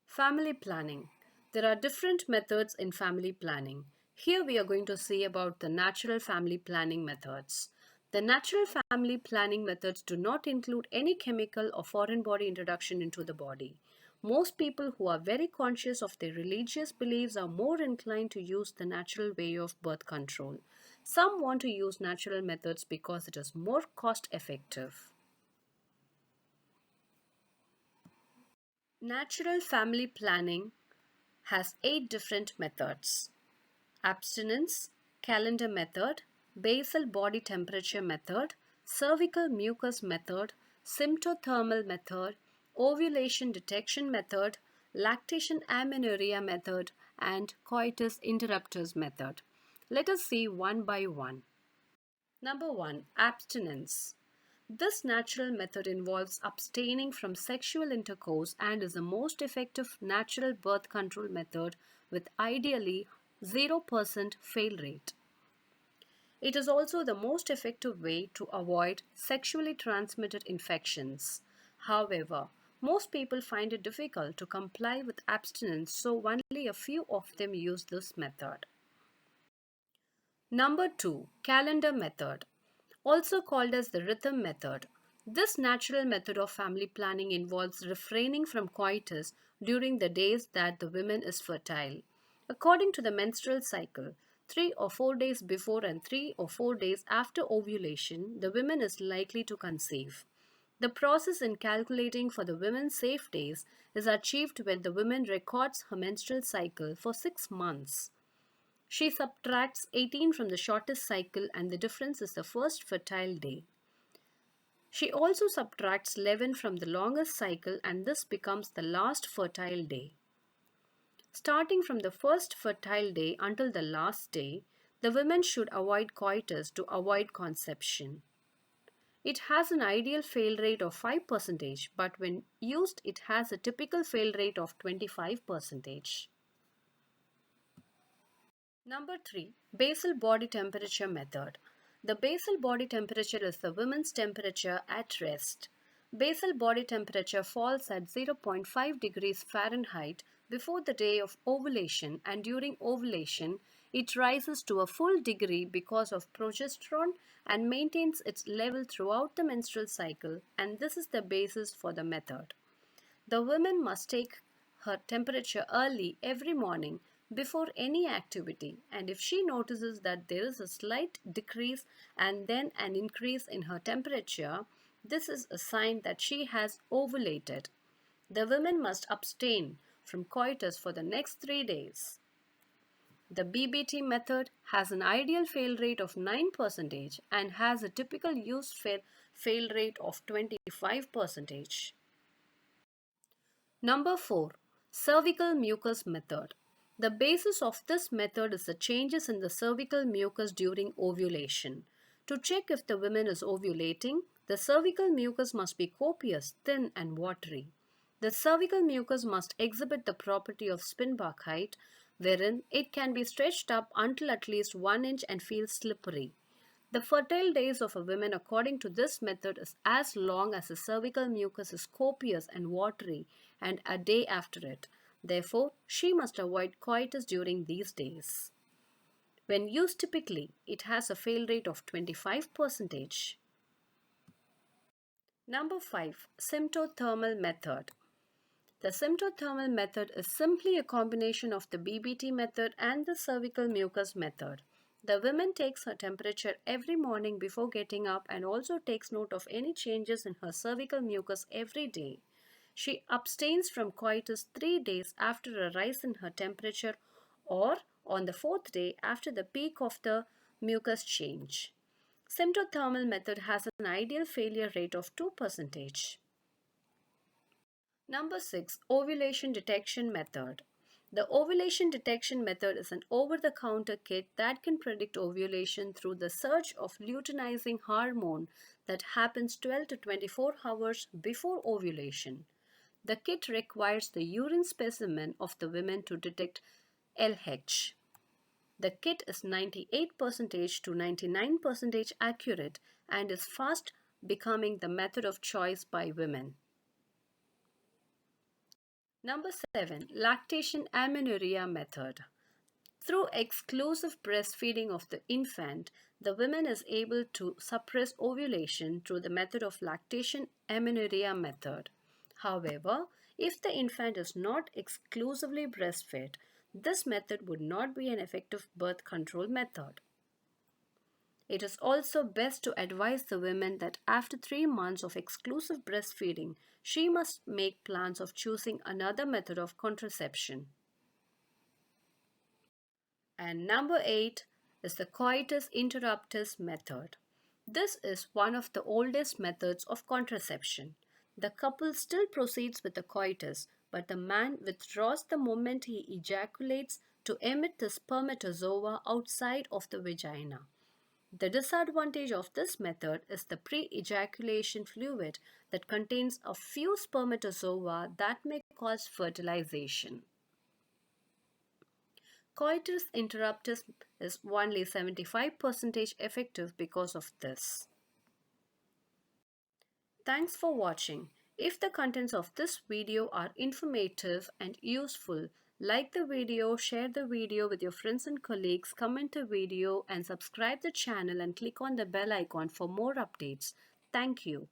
Family planning. There are different methods in family planning. Here we are going to see about the natural family planning methods. The natural family planning methods do not include any chemical or foreign body introduction into the body. Most people who are very conscious of their religious beliefs are more inclined to use the natural way of birth control. Some want to use natural methods because it is more cost effective. Natural family planning has 8 different methods: abstinence, calendar method, basal body temperature method, cervical mucus method, symptothermal method, ovulation detection method, lactation amenorrhea method, and coitus interruptus method. Let us see one by one. Number 1. Abstinence. This natural method involves abstaining from sexual intercourse and is the most effective natural birth control method with ideally 0% fail rate. It is also the most effective way to avoid sexually transmitted infections. However, most people find it difficult to comply with abstinence, so only a few of them use this method. Number 2. Calendar method, also called as the rhythm method. This natural method of family planning involves refraining from coitus during the days that the woman is fertile. According to the menstrual cycle, 3 or 4 days before and 3 or 4 days after ovulation, the woman is likely to conceive. The process in calculating for the woman's safe days is achieved when the woman records her menstrual cycle for 6 months. She subtracts 18 from the shortest cycle and the difference is the first fertile day. She also subtracts 11 from the longest cycle and this becomes the last fertile day. Starting from the first fertile day until the last day, the women should avoid coitus to avoid conception. It has an ideal fail rate of 5%, but when used, it has a typical fail rate of 25%. Number 3. Basal body temperature method. The basal body temperature is the woman's temperature at rest. Basal body temperature falls at 0.5 degrees Fahrenheit before the day of ovulation and during ovulation it rises to a full degree because of progesterone and maintains its level throughout the menstrual cycle, and this is the basis for the method. The woman must take her temperature early every morning before any activity, and if she notices that there is a slight decrease and then an increase in her temperature, this is a sign that she has ovulated. The woman must abstain from coitus for the next 3 days. The BBT method has an ideal fail rate of 9% and has a typical use fail rate of 25%. Number 4. Cervical mucus method. The basis of this method is the changes in the cervical mucus during ovulation. To check if the woman is ovulating, the cervical mucus must be copious, thin and watery. The cervical mucus must exhibit the property of Spinbach, wherein it can be stretched up until at least 1 inch and feel slippery. The fertile days of a woman according to this method is as long as the cervical mucus is copious and watery and a day after it. Therefore, she must avoid coitus during these days. When used typically, it has a fail rate of 25%. Number 5. Symptothermal method. The symptothermal method is simply a combination of the BBT method and the cervical mucus method. The woman takes her temperature every morning before getting up and also takes note of any changes in her cervical mucus every day. She abstains from coitus 3 days after a rise in her temperature or on the 4th day after the peak of the mucus change. Symptothermal method has an ideal failure rate of 2%. Number 6. Ovulation detection method. The ovulation detection method is an over-the-counter kit that can predict ovulation through the surge of luteinizing hormone that happens 12 to 24 hours before ovulation. The kit requires the urine specimen of the women to detect LH. The kit is 98% to 99% accurate and is fast becoming the method of choice by women. Number 7. Lactation amenorrhea method. Through exclusive breastfeeding of the infant, the woman is able to suppress ovulation through the method of lactation amenorrhea method. However, if the infant is not exclusively breastfed, this method would not be an effective birth control method. It is also best to advise the woman that after 3 months of exclusive breastfeeding, she must make plans of choosing another method of contraception. And number 8 is the coitus interruptus method. This is one of the oldest methods of contraception. The couple still proceeds with the coitus, but the man withdraws the moment he ejaculates to emit the spermatozoa outside of the vagina. The disadvantage of this method is the pre-ejaculation fluid that contains a few spermatozoa that may cause fertilization. Coitus interruptus is only 75% effective because of this. Thanks for watching. If the contents of this video are informative and useful, like the video, share the video with your friends and colleagues, comment the video and subscribe the channel and click on the bell icon for more updates. Thank you.